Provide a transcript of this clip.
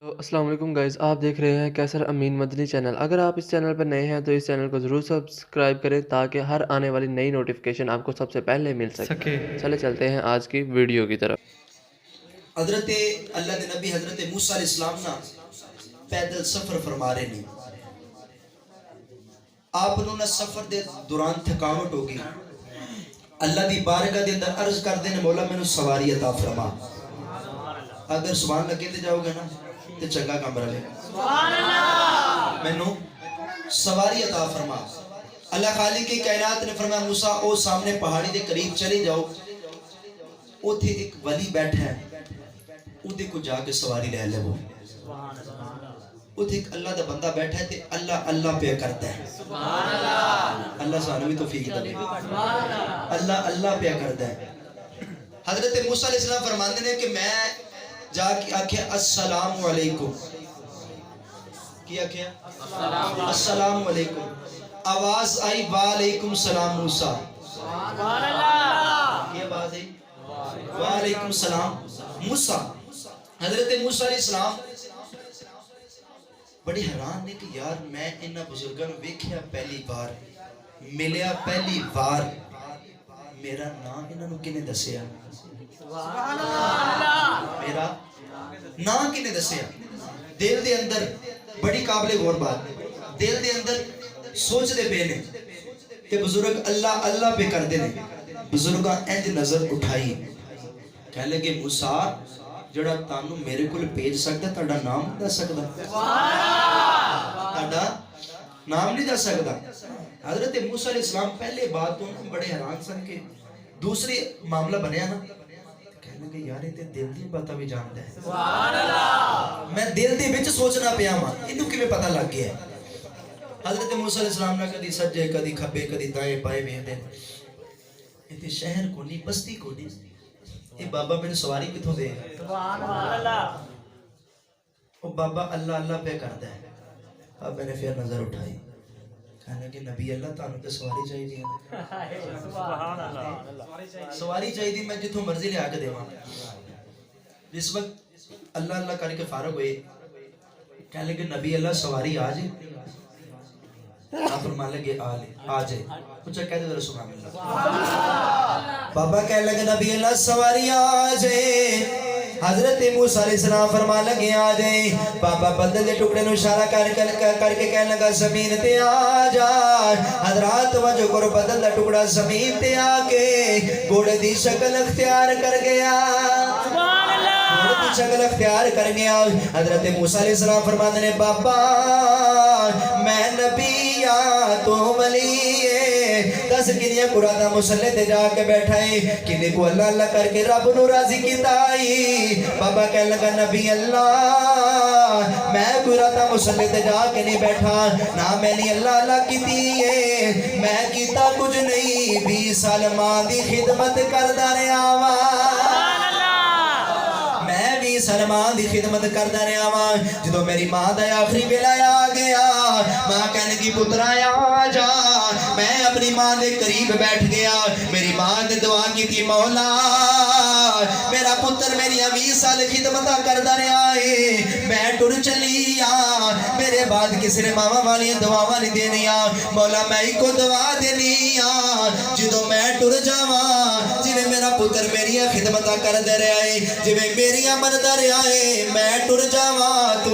تو السلام علیکم گائز، آپ دیکھ رہے ہیں کیسر امین مدنی چینل۔ اگر آپ اس چینل پر نئے ہیں تو اس چینل کو ضرور سبسکرائب کریں تاکہ ہر آنے والی نئی نوٹیفیکیشن آپ کو سب سے پہلے مل سکے۔ چلے چلتے ہیں آج کی ویڈیو کی طرف۔ حضرت اللہ دے نبی حضرت موسیٰ علیہ السلام نا پیدل سفر فرما رہے ہیں۔ آپ انہوں نے سفر دے دوران تھکاوٹ ہوگی، اللہ دی بارگاہ دے اندر عرض کر دینے مولا میں نو سواری عطا فرما۔ اگر سبحان اللہ کہتے جاؤ گے نا تو چنگا کام رہے میں نو سواری عطا فرما۔ اللہ خالق کی کائنات نے فرمایا موسیٰ او سامنے پہاڑی دے قریب چلے جاؤ، او تھے ایک ولی بیٹھا ہے، اُدھے کو جا کے سواری لے لے وہ اُدھے ایک اللہ دا بندہ بیٹھا ہے تے اللہ اللہ پہ کرتا ہے۔ اللہ سانوی توفیق دے اللہ اللہ پہ کرتا ہے۔ حضرت موسیٰ علیہ السلام فرماندے نے کہ میں جا کے آکھے السلام علیکم، کیا کیا السلام علیکم، آواز آئی وعلیکم السلام موسیٰ، کیا آواز آئی وعلیکم السلام موسیٰ۔ حضرت موسیٰ علیہ السلام بڑی حیران نے کہ یار میں انہاں بزرگاں نوں ویکھیا پہلی بار، ملیا پہلی بار، میرا نام انہاں نوں کنے دسیا؟ میرا نام کنے دسیا؟ دل دے اندر بڑی قابل غور بات، دل دے اندر سوچ دے پے نے کہ بزرگ اللہ اللہ پہ کر دے نے۔ بزرگاں انج نظر اٹھائی، کہہ لگے موسیٰ جڑا تانوں میرے کول بھیج سکدا تہاڈا نام نہیں دس سکدا؟ تہاڈا نام نہیں دس سکدا؟ حضرت موسیٰ علیہ السلام پہلے بات تو بڑے حیران سن کے دوسری معاملہ بنیا نا، کہنے لگے یار تے دل دی باتاں بھی جاندا ہے، سبحان اللہ، میں دل دے وچ سوچنا پیا ہاں اینوں کیویں پتہ لگ گیا ہے؟ حضرت موسیٰ علیہ السلام نے کدی سجے کدی کھبے کدی دائیں بائیں ویکھدے، ایتھے شہر کو نہیں بستی کو نہیں، اے بابا میں نے سواری کتھوں دے؟ سبحان اللہ، او بابا اللہ اللہ پہ کرتا ہے۔ اب میں نے پھر نظر اٹھائی، کہنے کہ نبی اللہ تعالیٰ تے سواری چاہیے دی سبحان اللہ، سواری چاہیے دی میں جتوں مرضی لے آکے دیواں۔ جس وقت اللہ اللہ کر کے فارغ ہوئے، کہنے لگے نبی اللہ سواری آ جائے؟ آپ فرمان لگے آ جائے، کچھ کہہ دے ذرا سبحان اللہ۔ بابا کہنے لگے نبی اللہ سواری آ جائے، حضرت موسیٰ علیہ السلام فرمان لگے آ جائے۔ بابا بدل دے ٹکڑے نو اشارہ کر کے کہنے لگا زمین تے آ جا۔ حضرات توجہ کرو، بدل دا ٹکڑا زمین تے آ کے گھوڑے دی شکل اختیار کر گیا، گھوڑے دی شکل اختیار کر گیا۔ حضرت موسیٰ علیہ السلام فرماتے نے بابا میں نبی تو ولی ہے، دس کنیا قرآن مسلح تے جا کے بیٹھا ہے، کنے کو اللہ اللہ کر کے رب نو راضی کیتا ہے۔ بابا کہنے لگا نبی اللہ میں قرآن مسلح تے جا کے نہیں بیٹھا، نہ میں نے اللہ اللہ کیتی ہے، میں کیتا کچھ نہیں، 20 سال ماں دی خدمت کردہ رہا ہاں، سلمان دی خدمت کردا رہا ہاں۔ جدوں میری ماں دا آخری ویلا آ گیا، ماں کہنے کی پترا آ جا، میں اپنی ماں دے قریب بیٹھ گیا، میری ماں نے دعا کی تھی مولا میرا پتر میری 20 سال خدمت کردا رہا ہے، میں ٹر چلی آ، میرے بعد کسی نے ماما والی دعاواں نہیں دینیاں، مولا میں ہی کو دعا دینی آ، جدوں میں ٹر جاواں جویں میرا پتر میری خدمت کردا رہا ہے، جویں میری مردا رہا ہے، میں ٹر جاواں تو